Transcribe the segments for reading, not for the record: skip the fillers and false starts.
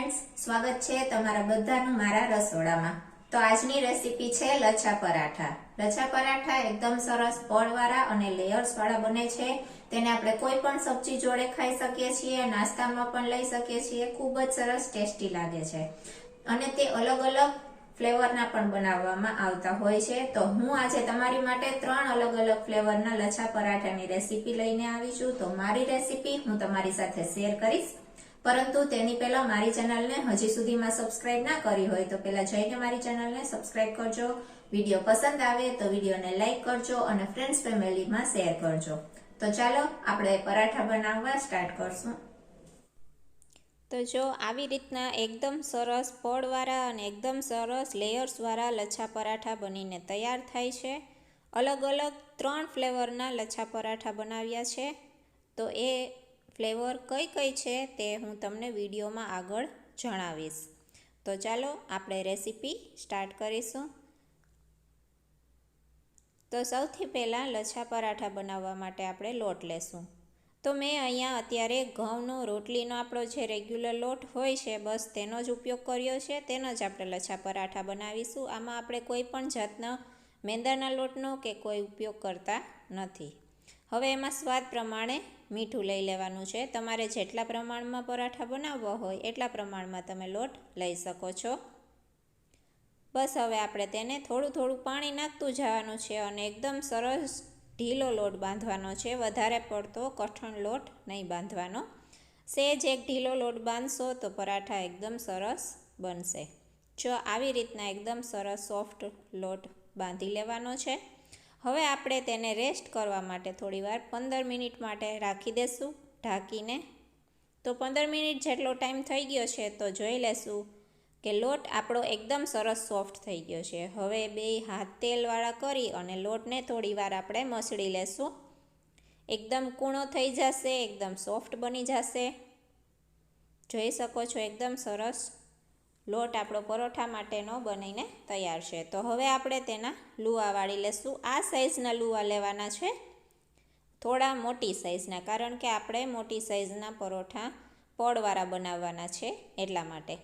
Friends, સ્વાગત છે તમારા બધાનું મારા રસોડામાં। તો આજની રેસીપી છે લચ્છા પરાઠા। લચ્છા પરાઠા એકદમ સરસ પળવાળા અને લેયર્સ વાળા બને છે। તેને આપણે કોઈ પણ સબ્જી જોડે ખાઈ શકીએ છીએ, નાસ્તામાં પણ લઈ શકીએ છીએ। ખૂબ જ સરસ ટેસ્ટી લાગે છે અને તે અલગ અલગ ફ્લેવરના પણ બનાવવામાં આવતા હોય છે। તો હું આજે તમારી માટે 3 અલગ અલગ ફ્લેવરના લચ્છા પરાઠાની રેસીપી લઈને આવી છું। તો મારી રેસીપી હું તમારી સાથે શેર કરીશ, પરંતુ તેની પહેલા મારી ચેનલને હજી સુધીમાં સબસ્ક્રાઇબ ના કરી હોય તો પહેલા જઈને મારી ચેનલને સબસ્ક્રાઇબ કરજો। વિડીયો પસંદ આવે તો વિડીયોને લાઈક કરજો અને ફ્રેન્ડ્સ ફેમિલીમાં શેર કરજો। તો ચાલો આપણે પરાઠા બનાવવા સ્ટાર્ટ કરશું। તો જો આવી રીતના એકદમ સરસ પળવાળા અને એકદમ સરસ લેયર્સવાળા લચ્છા પરાઠા બનીને તૈયાર થાય છે। અલગ અલગ 3 ફ્લેવરના લચ્છા પરાઠા બનાવ્યા છે। તો એ ફ્લેવર કઈ કઈ છે તે હું તમને વિડીયોમાં આગળ જણાવીશ। તો ચાલો આપણે રેસીપી સ્ટાર્ટ કરીશું। તો સૌથી પહેલાં લચ્છા પરાઠા બનાવવા માટે આપણે લોટ લેશું। તો મેં અહીંયા અત્યારે ઘઉંનો રોટલીનો આપણો જે રેગ્યુલર લોટ હોય છે બસ તેનો જ ઉપયોગ કર્યો છે, તેનો જ આપણે લચ્છા પરાઠા બનાવીશું। આમાં આપણે કોઈ પણ જાતના મેંદાના લોટનો કે કોઈ ઉપયોગ કરતા નથી। હવે એમાં સ્વાદ પ્રમાણે મીઠું લઈ લેવાનું છે। તમારે જેટલા પ્રમાણમાં પરાઠા બનાવવા હોય એટલા પ્રમાણમાં તમે લોટ લઈ શકો છો। બસ હવે આપણે તેને થોડું થોડું પાણી નાખતું જવાનું છે અને એકદમ સરસ ઢીલો લોટ બાંધવાનો છે। વધારે પડતો કઠણ લોટ નહીં બાંધવાનો। સહેજ એક ઢીલો લોટ બાંધશો તો પરાઠા એકદમ સરસ બનશે। જો આવી રીતના એકદમ સરસ સોફ્ટ લોટ બાંધી લેવાનો છે। હવે આપણે તેને રેસ્ટ કરવા માટે થોડીવાર 15 મિનિટ માટે રાખી દેશું ઢાંકીને। તો 15 મિનિટ જેટલો ટાઈમ થઈ ગયો છે તો જોઈ લેશું કે લોટ આપણો એકદમ સરસ સોફ્ટ થઈ ગયો છે। હવે 2 હાથ તેલવાળા કરી અને લોટને થોડીવાર આપણે મસળી લેશું। એકદમ કૂણો થઈ જશે, એકદમ સોફ્ટ બની જશે। જોઈ શકો છો એકદમ સરસ લોટ આપણો પરોઠા માટેનો બનીને તૈયાર છે। તો હવે આપણે તેના લુવા વાળી લેશું। આ સાઈઝના લુવા લેવાના છે, થોડા મોટી સાઈઝના, કારણ કે આપણે મોટી સાઈઝના પરોઠા પળવાળા બનાવવાના છે એટલા માટે।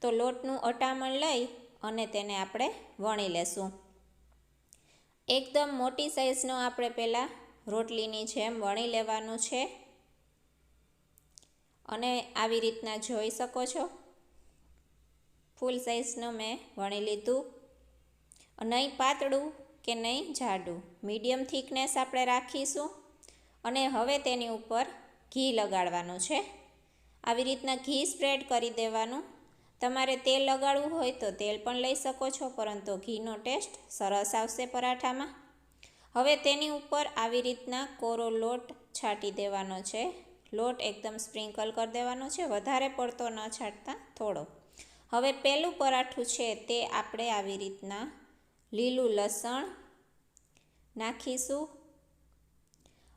તો લોટનું અટામણ લઈ અને તેને આપણે વણી લેશું। એકદમ મોટી સાઈઝનો આપણે પહેલાં રોટલીની જેમ વણી લેવાનું છે અને આવી રીતના જોઈ શકો છો ફૂલ સાઈઝનો મેં વણી લીધું। નહીં પાતળું કે નહીં જાડું, મીડિયમ થિકનેસ આપણે રાખીશું અને હવે તેની ઉપર ઘી લગાડવાનું છે। આવી રીતના ઘી સ્પ્રેડ કરી દેવાનું। તમારે તેલ લગાડવું હોય તો તેલ પણ લઈ શકો છો, પરંતુ ઘીનો ટેસ્ટ સરસ આવશે પરાઠામાં। હવે તેની ઉપર આવી રીતના કોરો લોટ છાંટી દેવાનો છે। લોટ એકદમ સ્પ્રિંકલ કરી દેવાનો છે, વધારે પડતો ન છાંટતા, થોડો। હવે પહેલું પરાઠું છે તે આપણે આવી રીતના લીલું લસણ નાખીશું।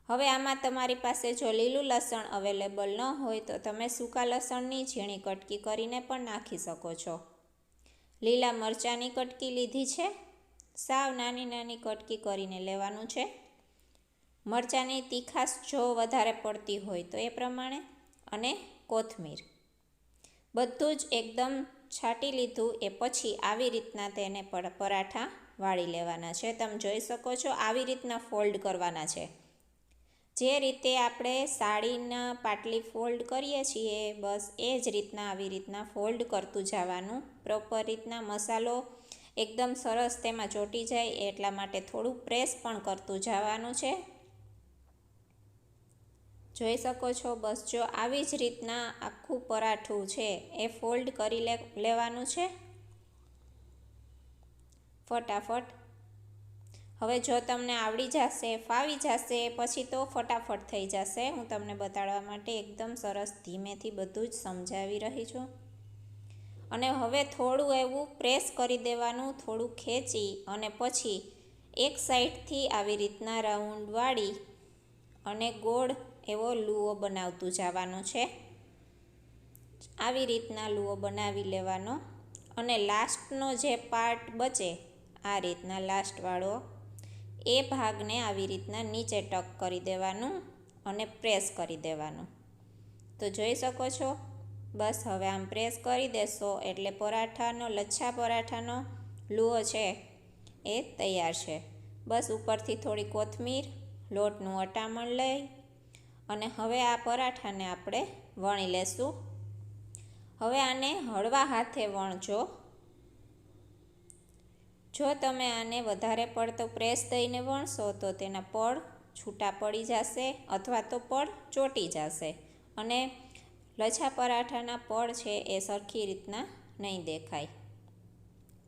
હવે આમાં તમારી પાસે જો લીલું લસણ અવેલેબલ ન હોય તો તમે સૂકા લસણની ઝીણી કટકી કરીને પણ નાખી શકો છો। લીલા મરચાંની કટકી લીધી છે, સાવ નાની નાની કટકી કરીને લેવાનું છે। મરચાંની તીખાશ જો વધારે પડતી હોય તો એ પ્રમાણે, અને કોથમીર, બધું જ એકદમ છાંટી લીધું એ પછી આવી રીતના તેને પરાઠા વાળી લેવાના છે। તમે જોઈ શકો છો આવી રીતના ફોલ્ડ કરવાના છે, જે રીતે આપણે સાડીના પાટલી ફોલ્ડ કરીએ છીએ બસ એ જ રીતના આવી રીતના ફોલ્ડ કરતું જવાનું। પ્રોપર રીતના મસાલો એકદમ સરસ તેમાં ચોંટી જાય એટલા માટે થોડું પ્રેસ પણ કરતું જવાનું છે। જોઈ શકો છો બસ જો આવી જ રીતના આખું પરાઠું છે એ ફોલ્ડ કરી લેવાનું છે ફટાફટ। હવે જો તમને આવડી જશે, ફાવી જશે પછી તો ફટાફટ થઈ જશે। હું તમને બતાડવા માટે એકદમ સરસ ધીમેથી બધું જ સમજાવી રહી છું। અને હવે થોડું એવું પ્રેસ કરી દેવાનું, થોડું ખેંચી અને પછી એક સાઈડથી આવી રીતના રાઉન્ડ વાળી અને ગોળ એવો લૂવો બનાવતું જવાનું છે। આવી રીતના લૂવો બનાવી લેવાનો અને લાસ્ટનો જે પાર્ટ બચે આ રીતના લાસ્ટવાળો એ ભાગને આવી રીતના નીચે ટક કરી દેવાનું અને પ્રેસ કરી દેવાનું। તો જોઈ શકો છો બસ હવે આમ પ્રેસ કરી દેશો એટલે પરાઠાનો લચ્છા પરાઠાનો લુઓ છે એ તૈયાર છે. બસ ઉપરથી થોડી કોથમીર, લોટનું અટામણ લઈ અને હવે આ પરાઠાને આપણે વણી લેશું. હવે આને હળવા હાથે વણજો. જો તમે આને વધારે પડતો પ્રેસ દઈને વણશો તો તેના પડ છૂટા પડી જશે અથવા તો પડ ચોંટી જશે અને લચ્છા પરાઠાના પડ છે એ સરખી રીતના નહીં દેખાય.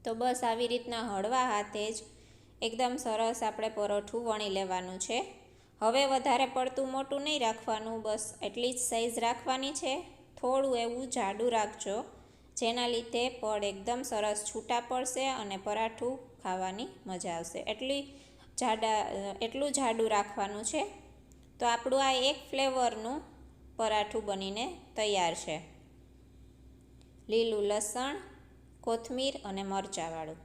તો બસ આવી રીતના હળવા હાથે જ એકદમ સરસ આપણે પરોઠું વણી લેવાનું છે. હવે વધારે પડતું મોટું નહીં રાખવાનું, બસ એટલી જ સાઈઝ રાખવાની છે. થોડું એવું જાડું રાખજો જેના લીધે પડ એકદમ સરસ છૂટા પડશે અને પરાઠું ખાવાની મજા આવશે. એટલું જાડું રાખવાનું છે. તો આપણું આ એક ફ્લેવરનું પરાઠું બનીને તૈયાર છે. લીલું લસણ, કોથમીર અને મરચાંવાળું.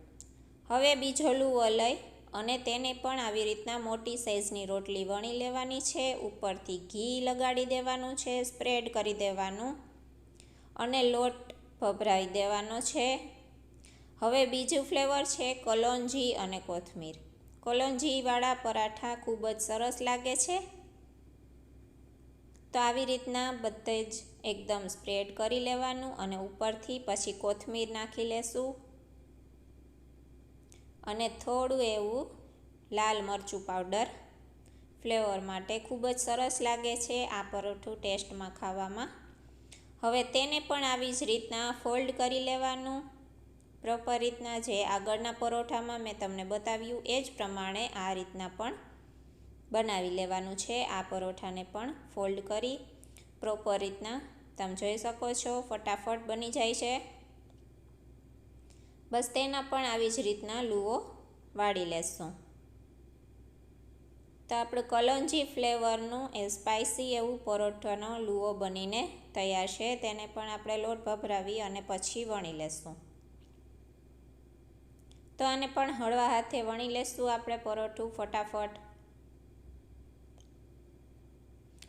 હવે બીજો લુઓ લઈ અને તેને પણ આવી રીતના મોટી સાઈઝની રોટલી વણી લેવાની છે. ઉપરથી ઘી લગાડી દેવાનું છે, સ્પ્રેડ કરી દેવાનું અને લોટ ભભરાવી દેવાનો છે. હવે બીજું ફ્લેવર છે કલોંજી અને કોથમીર. કલોંજીવાળા પરાઠા ખૂબ જ સરસ લાગે છે. તો આવી રીતના બધે જ એકદમ સ્પ્રેડ કરી લેવાનું અને ઉપરથી પછી કોથમીર નાખી લેશું અને થોડું એવું લાલ મરચું પાવડર ફ્લેવર માટે. ખૂબ જ સરસ લાગે છે આ પરોઠું ટેસ્ટમાં ખાવામાં. હવે તેને પણ આવી જ રીતના ફોલ્ડ કરી લેવાનું પ્રોપર રીતના, જે આગળના પરોઠામાં મેં તમને બતાવ્યું એ જ પ્રમાણે આ રીતના પણ બનાવી લેવાનું છે. આ પરોઠાને પણ ફોલ્ડ કરી પ્રોપર રીતના તમે જોઈ શકો છો ફટાફટ બની જાય છે. બસ તેના પણ આવી જ રીતના લુઓ વાળી લેશું. તો આપણું કલોંજી ફ્લેવરનું એ સ્પાઇસી એવું પરોઠાનો લુઓ બનીને તૈયાર છે. તેને પણ આપણે લોટ ભભરાવી અને પછી વણી લેશું. તો આને પણ હળવા હાથે વણી લેશું આપણે પરોઠું ફટાફટ.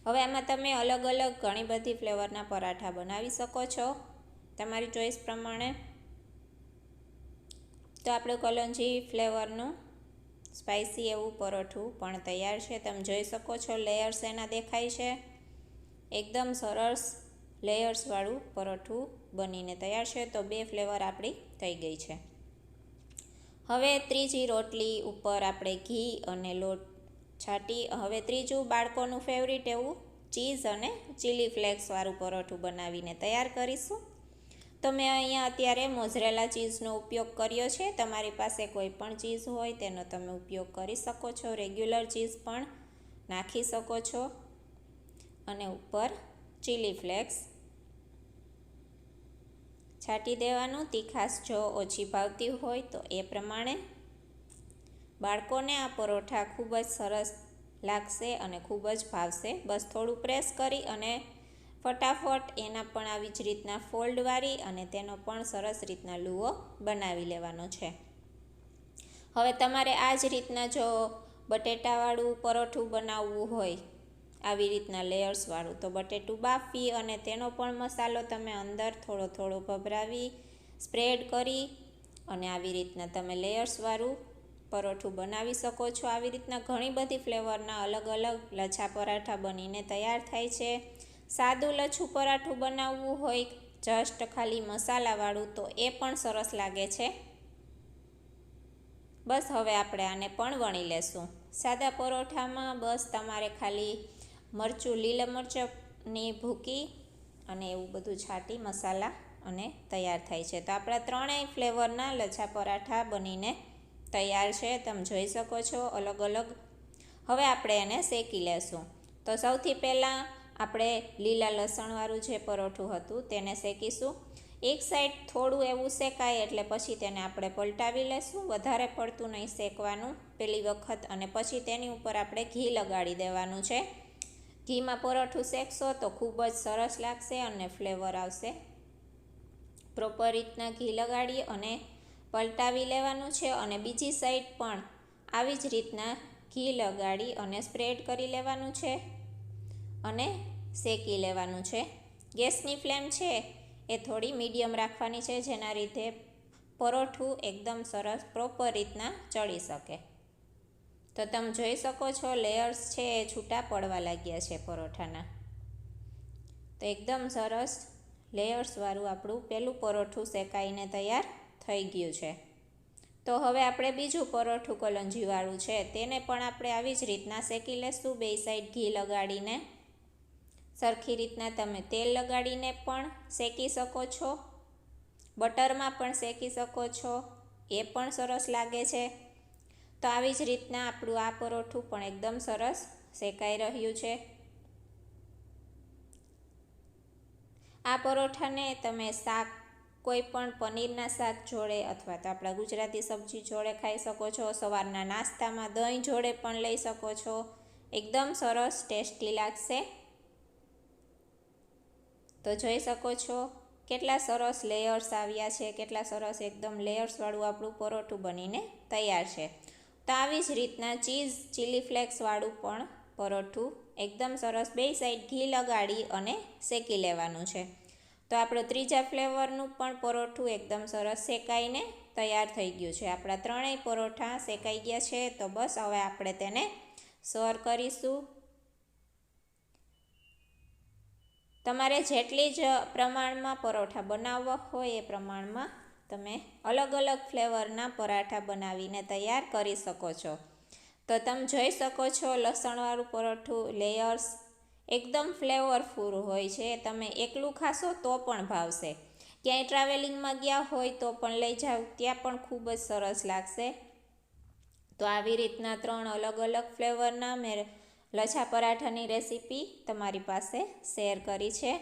હવે આમાં તમે અલગ અલગ ઘણી બધી ફ્લેવરના પરાઠા બનાવી શકો છો તમારી ચોઈસ પ્રમાણે. તો આપણું કલોંજી ફ્લેવરનું સ્પાઇસી એવું પરોઠું પણ તૈયાર છે. તમે જોઈ શકો છો લેયર્સ એના દેખાય છે. એકદમ સરસ લેયર્સવાળું પરોઠું બનીને તૈયાર છે. તો 2 ફ્લેવર આપણી થઈ ગઈ છે. હવે ત્રીજી રોટલી ઉપર આપણે ઘી અને લોટ છાંટી હવે ત્રીજું બાળકોનું ફેવરિટ એવું ચીઝ અને ચીલી ફ્લેક્સવાળું પરોઠું બનાવીને તૈયાર કરીશું. તો મેં અહીંયા અત્યારે મોઝરેલા ચીઝનો ઉપયોગ કર્યો છે. તમારી પાસે કોઈ પણ ચીઝ હોય તેનો તમે ઉપયોગ કરી શકો છો. રેગ્યુલર ચીઝ પણ નાખી શકો છો અને ઉપર ચીલી ફ્લેક્સ છાંટી દેવાનું. તીખાશ જો ઓછી ભાવતી હોય તો એ પ્રમાણે. બાળકોને આ પરોઠા ખૂબ જ સરસ લાગશે અને ખૂબ જ ભાવશે. બસ થોડું પ્રેસ કરી અને ફટાફટ એના પણ આવી જ રીતના ફોલ્ડ વાળી અને તેનો પણ સરસ રીતના લુઓ બનાવી લેવાનો છે. હવે તમારે આ જ રીતના જો બટેટાવાળું પરોઠું બનાવવું હોય આવી રીતના લેયર્સવાળું, તો બટેટું બાફી અને તેનો પણ મસાલો તમે અંદર થોડો થોડો ભભરાવી સ્પ્રેડ કરી અને આવી રીતના તમે લેયર્સવાળું પરોઠું બનાવી શકો છો. આવી રીતના ઘણી બધી ફ્લેવરના અલગ અલગ લચ્છા પરાઠા બનીને તૈયાર થાય છે. સાદું લચ્છું પરાઠું બનાવવું હોય જસ્ટ ખાલી મસાલાવાળું તો એ પણ સરસ લાગે છે. બસ હવે આપણે આને પણ વણી લેશું. સાદા પરોઠામાં બસ તમારે ખાલી મરચું, લીલા મરચાંની ભૂકી અને એવું બધું છાંટી મસાલા અને તૈયાર થાય છે. તો આપણા 3 ફ્લેવરના લચ્છા પરાઠા બનીને તૈયાર છે. તમે જોઈ શકો છો અલગ અલગ. હવે આપણે એને શેકી લેશું. તો સૌથી પહેલાં આપણે લીલા લસણવાળું જે પરોઠું હતું તેને શેકીશું. એક સાઈડ થોડું એવું શેકાય એટલે પછી તેને આપણે પલટાવી લેશું. વધારે પડતું નહીં શેકવાનું પહેલી વખત અને પછી તેની ઉપર આપણે ઘી લગાડી દેવાનું છે. ઘીમાં પરોઠું શેકશો તો ખૂબ જ સરસ લાગશે અને ફ્લેવર આવશે. પ્રોપર રીતના ઘી લગાડી અને પલટાવી લેવાનું છે અને બીજી સાઈડ પણ આવી જ રીતના ઘી લગાડી અને સ્પ્રેડ કરી લેવાનું છે અને શેકી લેવાનું છે. ગેસની ફ્લેમ છે એ થોડી મીડિયમ રાખવાની છે, જેના લીધે પરોઠું એકદમ સરસ પ્રોપર રીતના ચડી શકે. તો તમે જોઈ શકો છો લેયર્સ છે એ છૂટા પડવા લાગ્યા છે પરોઠાના. તો એકદમ સરસ લેયર્સવાળું આપણું પહેલું પરોઠું શેકાઈને તૈયાર થઈ ગયું છે. તો હવે આપણે બીજું પરોઠું કલંજીવાળું છે તેને પણ આપણે આવી જ રીતના શેકી લેશું. બે સાઈડ ઘી લગાડીને સરખી રીતના તમે તેલ લગાડીને પણ શેકી શકો છો, બટરમાં પણ શેકી શકો છો, એ પણ સરસ લાગે છે. તો આવી જ રીતના આપણું આ પરોઠું પણ એકદમ સરસ શેકાઈ રહ્યું છે. આ પરોઠાને તમે શાક કોઈ પણ પનીરના શાક જોડે અથવા તો આપણા ગુજરાતી સબ્જી જોડે ખાઈ શકો છો. સવારના નાસ્તામાં દહીં જોડે પણ લઈ શકો છો. એકદમ સરસ ટેસ્ટી લાગશે. તો જોઈ શકો છો કેટલા સરસ લેયર્સ આવ્યા છે, કેટલા સરસ એકદમ લેયર્સવાળું આપણું પરોઠું બનીને તૈયાર છે. તો આવી જ રીતના ચીલી ફ્લેક્સવાળું પણ પરોઠું એકદમ સરસ બે સાઈડ ઘી લગાડી અને શેકી લેવાનું છે. તો આપણું ત્રીજા ફ્લેવરનું પણ પરોઠું એકદમ સરસ શેકાઈને તૈયાર થઈ ગયું છે. આપણા ત્રણેય પરોઠા શેકાઈ ગયા છે. તો બસ હવે આપણે તેને સર્વ કરીશું. તમારે જેટલી જ પ્રમાણમાં પરોઠા બનાવવા હોય એ પ્રમાણમાં તમે અલગ અલગ ફ્લેવરના પરાઠા બનાવીને તૈયાર કરી શકો છો. તો તમે જોઈ શકો છો લસણવાળું પરોઠું લેયર્સ એકદમ ફ્લેવરફુલ હોય છે. તમે એકલું ખાશો તો પણ ભાવશે. ક્યાંય ટ્રાવેલિંગમાં ગયા હોય તો પણ લઈ જાઓ, ત્યાં પણ ખૂબ જ સરસ લાગશે. તો આવી રીતના 3 અલગ અલગ ફ્લેવરના મેં લચ્છા પરાઠાની રેસીપી તમારી પાસે શેર કરી છે.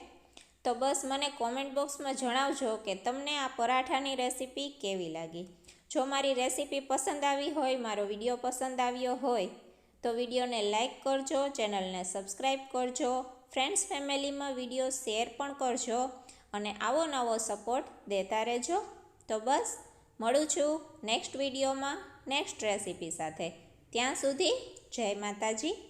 તો બસ મને કોમેન્ટ બોક્સમાં જણાવજો કે તમને આ પરાઠાની રેસીપી કેવી લાગી. જો મારી રેસીપી પસંદ આવી હોય, મારો વિડીયો પસંદ આવ્યો હોય તો વિડીયોને લાઈક કરજો, ચેનલને સબસ્ક્રાઈબ કરજો, ફ્રેન્ડ્સ ફેમિલીમાં વિડીયો શેર પણ કરજો અને આવો નવો સપોર્ટ દેતા રહેજો. તો બસ મળું છું નેક્સ્ટ વિડીયોમાં નેક્સ્ટ રેસીપી સાથે. ત્યાં સુધી જય માતાજી.